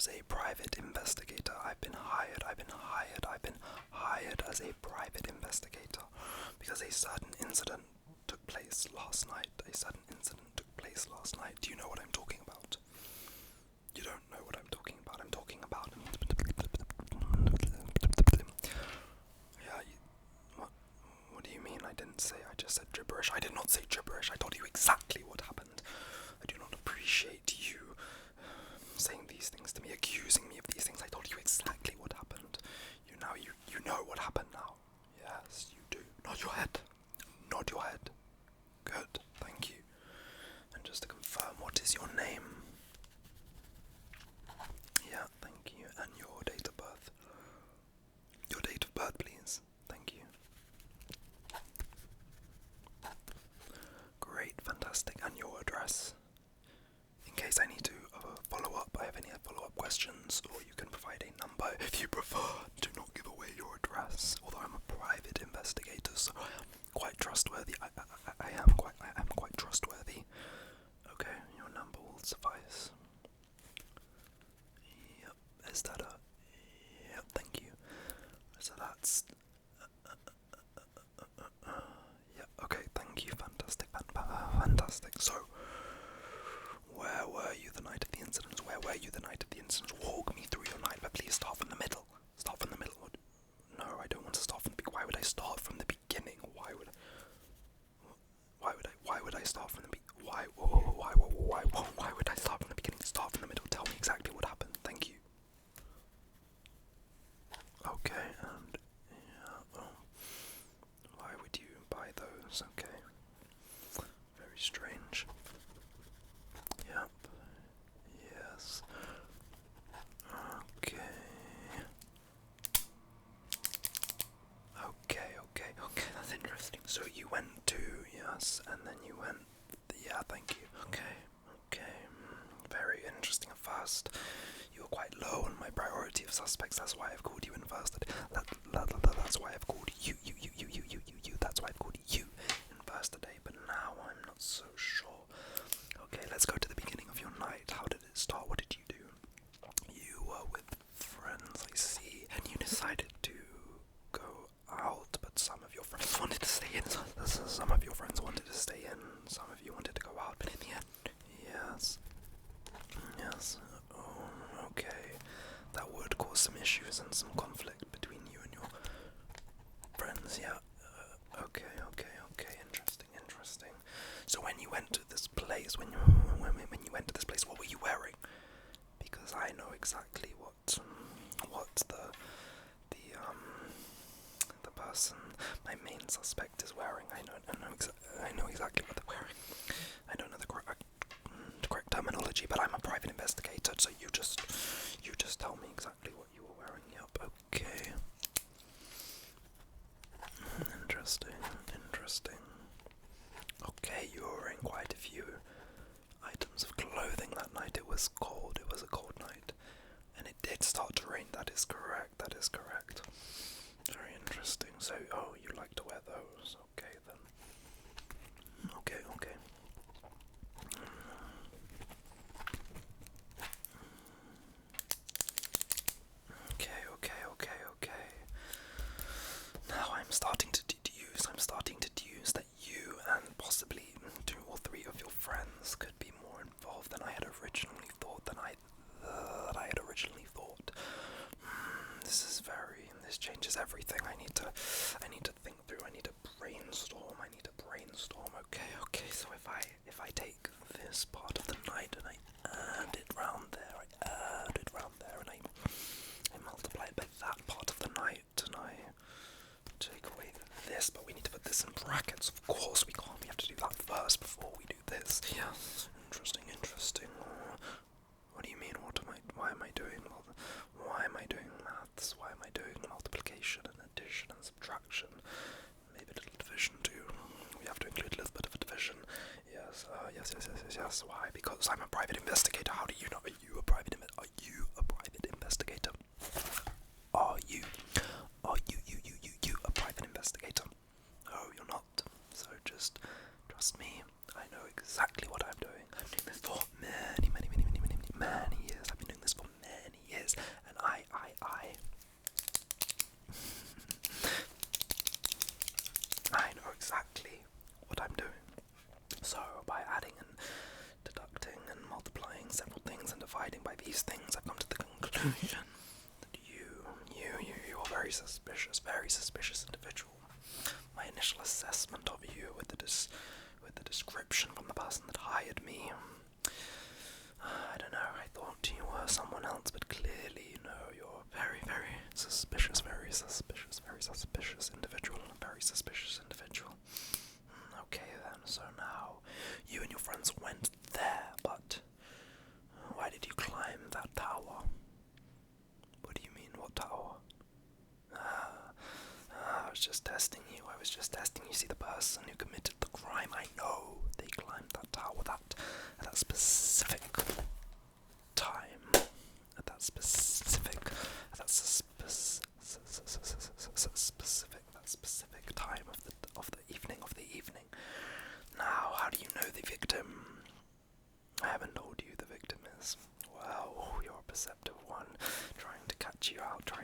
as a private investigator. I've been hired as a private investigator because a certain incident took place last night. Do you know what I'm talking about? You don't know what I'm talking about. I'm talking about... Yeah, what do you mean I didn't say? I just said gibberish. I did not say gibberish. I told you exactly what happened. I do not appreciate you saying these things to me, accusing me of these things. I told you exactly what happened. You know what happened now. Yes, you do. Nod your head. Nod your head. Good, thank you. And just to confirm, what is your name? Yeah, thank you. And your date of birth? Your date of birth, please. Thank you. Great, fantastic. And your address? In case I need to follow up, I have any follow-up questions, or you can provide a number if you prefer. Do not give away your address. Although I'm a private investigator, so I am quite trustworthy. I am quite trustworthy. Okay, your number will suffice. Yep, is that a... Yep, thank you. So that's... Yep, okay, thank you, fantastic, fantastic. So, where were you the night of the incident? Walk me through your night, but please start from the middle. No, I don't want to start from the beginning. Why would I start from the beginning? Why would I start from the beginning? Why would I start from the beginning? Start from the middle. Tell me exactly what happened. Thank you. Okay, and yeah, why would you buy those? Okay. Very strange. Yep. Yes. Okay, that's interesting. So you went to, yes, and then you went, yeah, thank you. Okay, very interesting. At first, you were quite low on my priority of suspects, that's why I've called you in first. That's why I've called you, that's why I've called you in first today, but now I'm not so sure. Okay, let's go to the beginning of your night. How did it start? What did you do? You were with friends, I see, and you decided to go out, but some of your friends wanted to stay in. Some of your friends wanted to stay in, some of you wanted to go out, but in the end, yes. Oh, okay. That would cause some issues and some conflict between you and your friends, yeah. Okay, interesting. So when you went to this place, when you went to this place, what were you wearing? Because I know exactly what the person, my main suspect, is wearing. I know exactly what they're wearing. I don't know the correct terminology, but I'm a private investigator, so you just tell me exactly what you were wearing. Yep. Okay. Interesting. Okay, you were wearing quite a few items of clothing that night. It was cold. It was a cold night, and it did start to rain. That is correct. Very interesting. So, you like to wear those? Okay then. Okay. Okay. Now I'm starting to deduce that you and possibly 2 or 3 of your friends could be more involved than I had originally thought. This changes everything. I need to think through. I need to brainstorm. Okay. So if I take this part of the night and I add it round there, and I multiply it by that part of the night, and I take away this, but we need to put this in brackets. Of course we can't. We have to do that first before we do this. Yeah. Interesting. What do you mean? Why am I doing maths? Why am I doing multiplication and addition and subtraction? Maybe a little division too. We have to include a little bit of a division. Yes. Why? Because I'm a private investigator. How do you know? Are you a private investigator? Are you a private investigator? No, you're not. So just trust me. I know exactly what I'm doing. I've been doing this for many years. conclusion that you're a very suspicious individual. My initial assessment of you with the description from the person that hired me, I don't know, I thought you were someone else, but clearly, you're very, very suspicious individual, Okay then, so now, you and your friends went there, but why did you climb that tower? What do you mean, what tower? I was just testing you, See, the person who committed the crime, I know they climbed that tower at that specific time. At that specific time of the evening. Now, how do you know the victim? I haven't told you the victim is. Well, you're a perceptive one, trying to catch you out of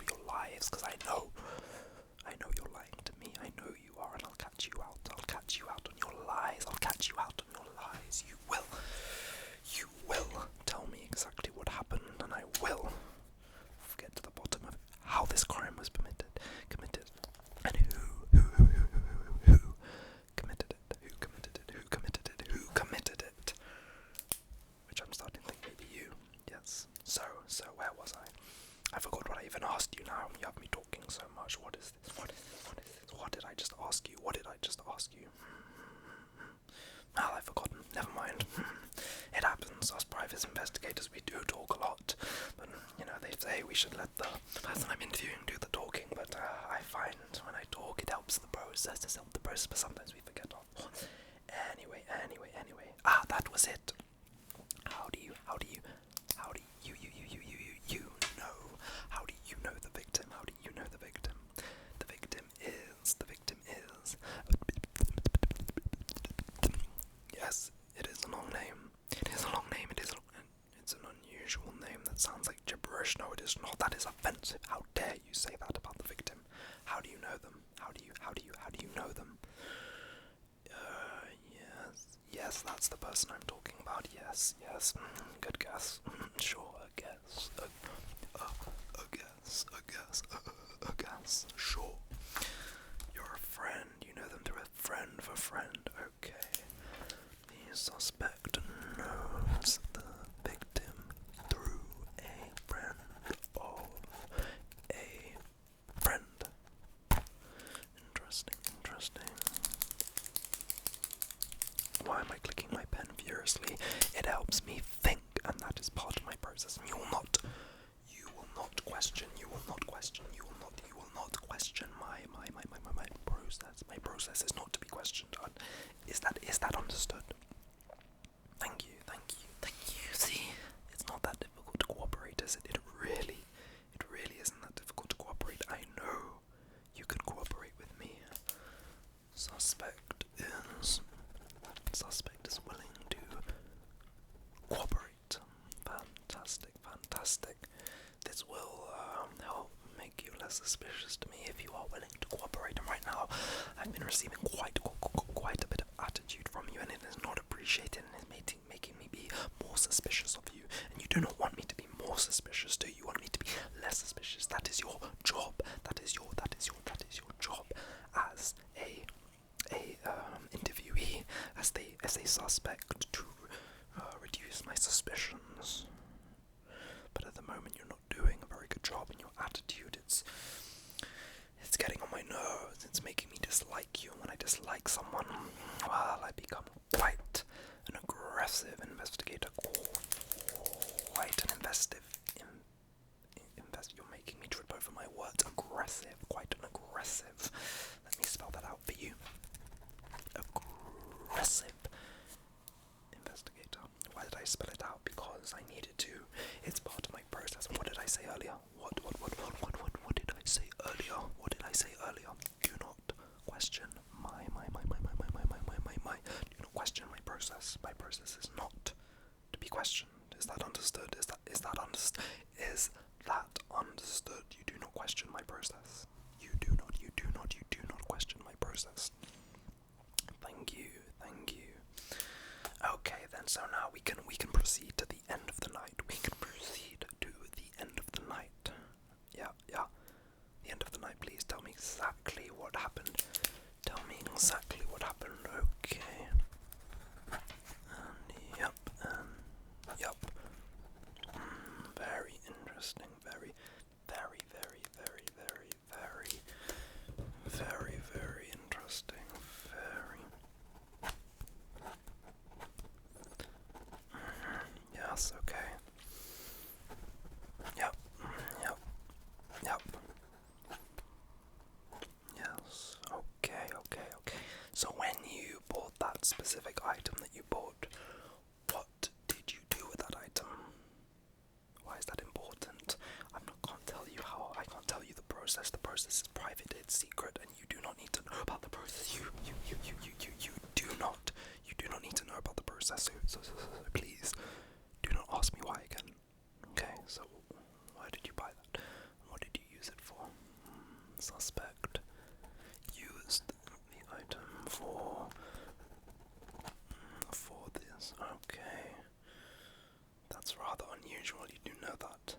your lives, because I know you're lying to me. I know you are, and I'll catch you out on your lies. You will tell me exactly what happened, and I will get to the bottom of how this crime was committed, and who committed it, which I'm starting to think maybe you. Yes. So where was I? I forgot what I even asked you now. You have me talking so much. What is this? What did I just ask you? Well, I've forgotten. Never mind. It happens. Us private investigators, we do talk a lot. But, they say we should let the person I'm interviewing do the talking. But I find when I talk, it helps the process. But sometimes we forget all. Anyway. That was it. How do you know the victim? How do you know the victim? The victim is. Yes, it is a long name. It's an unusual name that sounds like gibberish. No, it is not. That is offensive. How dare you say that about the victim? How do you know them? How do you know them? Yes, that's the person I'm talking about. Yes. Good guess. Sure, a guess. A guess. Sure. You're a friend. You know them through a friend of a friend. Okay. The suspect knows the victim through a friend of a friend. Interesting. Why am I clicking my pen furiously? It helps me think, and that is part of my process. And you will not question my process. My process is not to be questioned. Is that understood? Thank you. See, it's not that difficult to cooperate, is it? It really isn't that difficult to cooperate. I know you can cooperate with me. Suspect is willing to cooperate. Fantastic. This will help make you less suspicious to me if you are willing to cooperate. And right now, I've been receiving quite a bit of attitude from you, and it is not appreciated, and it's making me be more suspicious of you. And you do not want me to be more suspicious, do you? You want me to be less suspicious. That is your job. That is your job as a interviewee, as a suspect, to reduce my suspicions. But at the moment, you're not doing a very good job, and your attitude, it's getting on my nerves. It's making me dislike you. And when I dislike someone, well, I become quite an aggressive investigator, quite an you're making me trip over my words. Aggressive, quite an aggressive. Let me spell that out for you. Aggressive investigator. Why did I spell it out? Because I needed to. It's part of my process. What did I say earlier? What did I say earlier? Do not question my. Do not question my process. My process is not to be questioned. Is that understood? Is that understood? You do not question my process. You do not question my process. Thank you. Okay then, so now we can proceed to the end of the night. We can proceed exactly what happened. Okay. And yep, and yep. Very interesting. Very, very, very, very, very, very, very, very interesting. Very. Yes, okay. Yep, yep, yep. Yes, okay, okay, okay. So when you bought that specific item that you bought, what did you do with that item? Why is that important? Can't tell you how. I can't tell you the process. The process is private. It's secret, and you do not need to know about the process. You do not. You do not need to know about the process. So please, do not ask me why again. Okay. So why did you buy that? What did you use it for? Suspect used the item for this. Okay. That's rather unusual. You do know that.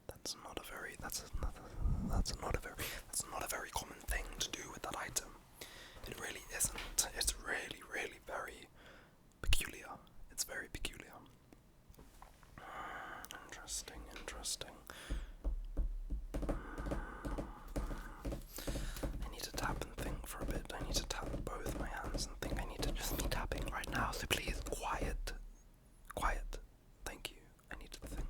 That's not a very common thing to do with that item. It really isn't. It's really, really very peculiar. It's very peculiar. Interesting. I need to tap and think for a bit. I need to tap both my hands and think. I need to just be tapping right now. So please, quiet. Thank you. I need to think.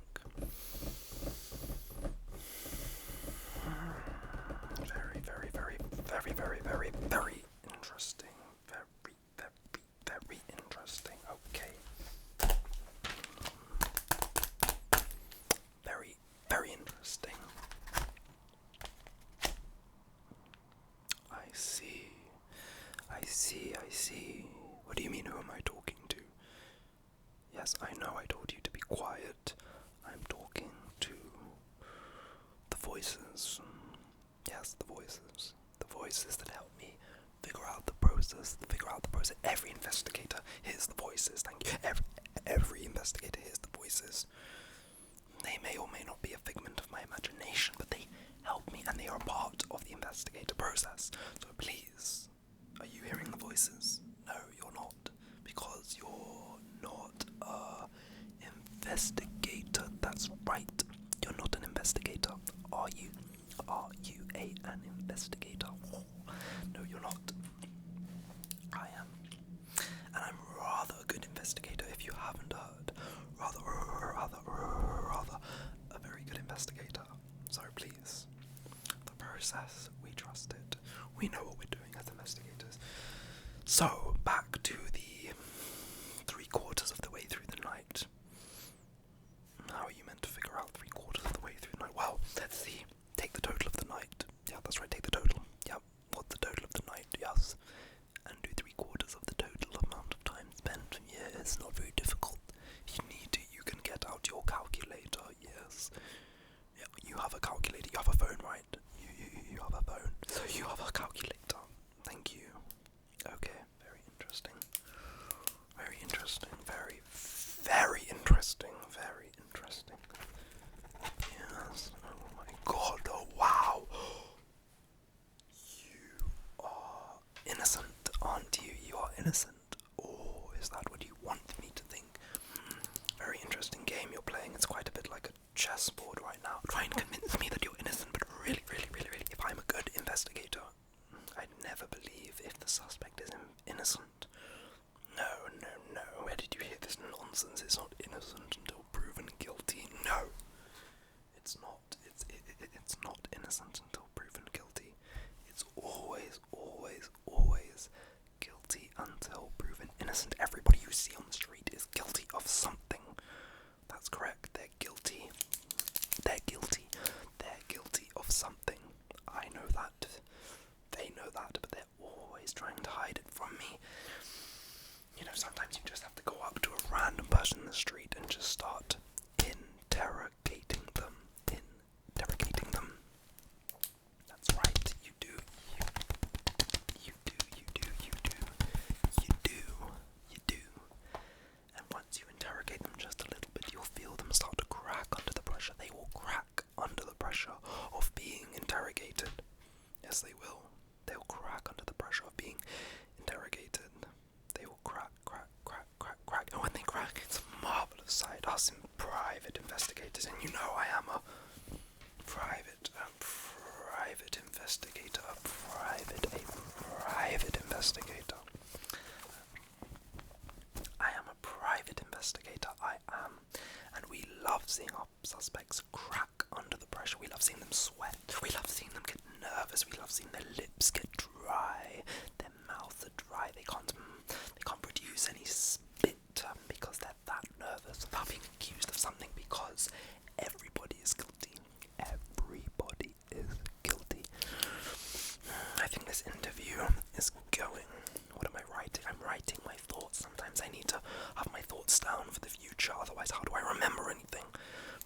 Very, very, very, very, very, very, very interesting. Very, very, very interesting. Okay. Very, very interesting. I see. What do you mean, who am I talking to? Yes, I know I told you to be quiet. I'm talking to the voices. Yes, the voices. The voices that help me figure out the process. Every investigator hears the voices. Thank you. Every investigator hears the voices. They may or may not be a figment of my imagination, but they help me and they are a part of the investigator process. So please, are you hearing the voices? No, you're not. Because you're not an investigator. That's right. You're not an investigator. Are you? Are you an investigator? Oh, no, you're not. I am. And I'm rather a good investigator, if you haven't heard. Rather a very good investigator. So please, the process, we trust it. We know what we're doing as investigators. So, back to the 3/4 of the way through the night. How are you meant to figure out 3/4 of the way through the night? Well, let's see. Take the total of the night. Yeah, that's right, take the total. Yeah, what's the total of the night? Yes. And do 3/4 of the total amount of time spent. Yeah, it's not very difficult. If you need to, you can get out your calculator. Yes. Yeah, you have a calculator. You have a phone, right? You have a phone. So you have a calculator. Thank you. Okay, very interesting. Very interesting. Very, very interesting. Very interesting. Yes. Oh my god. Oh wow. You are innocent, aren't you? You are innocent. Or is that what you want me to think? Very interesting game you're playing. It's quite a bit like a chessboard right now. Try and convince me that you're innocent, but really, if I'm a good investigator, I'd never believe if the suspect is innocent. No. Where did you hear this nonsense? It's not innocent until proven guilty. No, it's not. It's not innocent until proven guilty. It's always guilty until proven innocent. Everybody you see on the street is guilty of something. That's correct. They're guilty. They're guilty of something. I know that. They know that, but they're always trying to hide it from me. You know, sometimes you just have to go up to a random person in the street and just start interrogating them. That's right, you do. And once you interrogate them just a little bit, you'll feel them start to crack under the pressure. They will crack under the pressure of being interrogated. Yes, they will. They'll crack under the pressure of being private investigators, and you know I am a private investigator, a private investigator. I am a private investigator, I am, and we love seeing our suspects crack under the pressure. We love seeing them sweat. We love seeing them get nervous. We love seeing their lips get dry, their mouths are dry. They can't produce any spit because they're that nervous about being accused of something, because everybody is guilty. Everybody is guilty. I think this interview is going. What am I writing? I'm writing my thoughts. Sometimes I need to have my thoughts down for the future, otherwise how do I remember anything?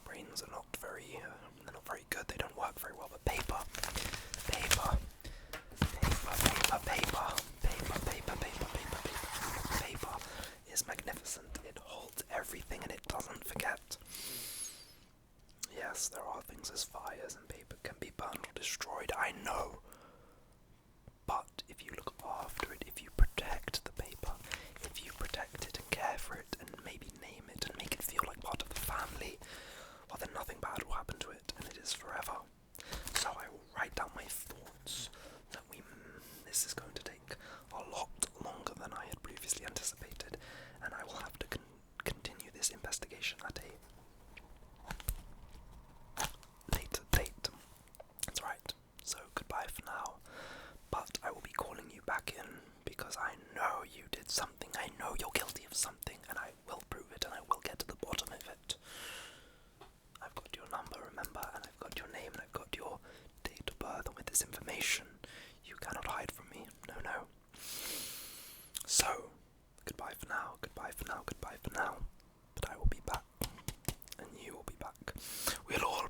Brains are not very, they're not very good, they don't work very well, but paper is magnificent. It holds everything and it doesn't forget. Yes, there are things as fires, and paper can be burned or destroyed, I know. But if you look after it, if you protect the paper, if you protect it and care for it and maybe name it and make it feel like part of the family, well then nothing bad will happen to it, and it is forever. So I will write down my thoughts. This is going to take a lot longer than I had previously anticipated, and I will have to continue this investigation at a later date. That's right. So goodbye for now. But I will be calling you back in because I know you did something. I know you're guilty of something, and I will prove it, and I will get to the bottom of it. I've got your number, remember, and I've got your name, and I've got your date of birth, and with this information, you cannot hide from me. No, no. So, goodbye for now, goodbye for now, goodbye for now. But I will be back, and you will be back. We'll all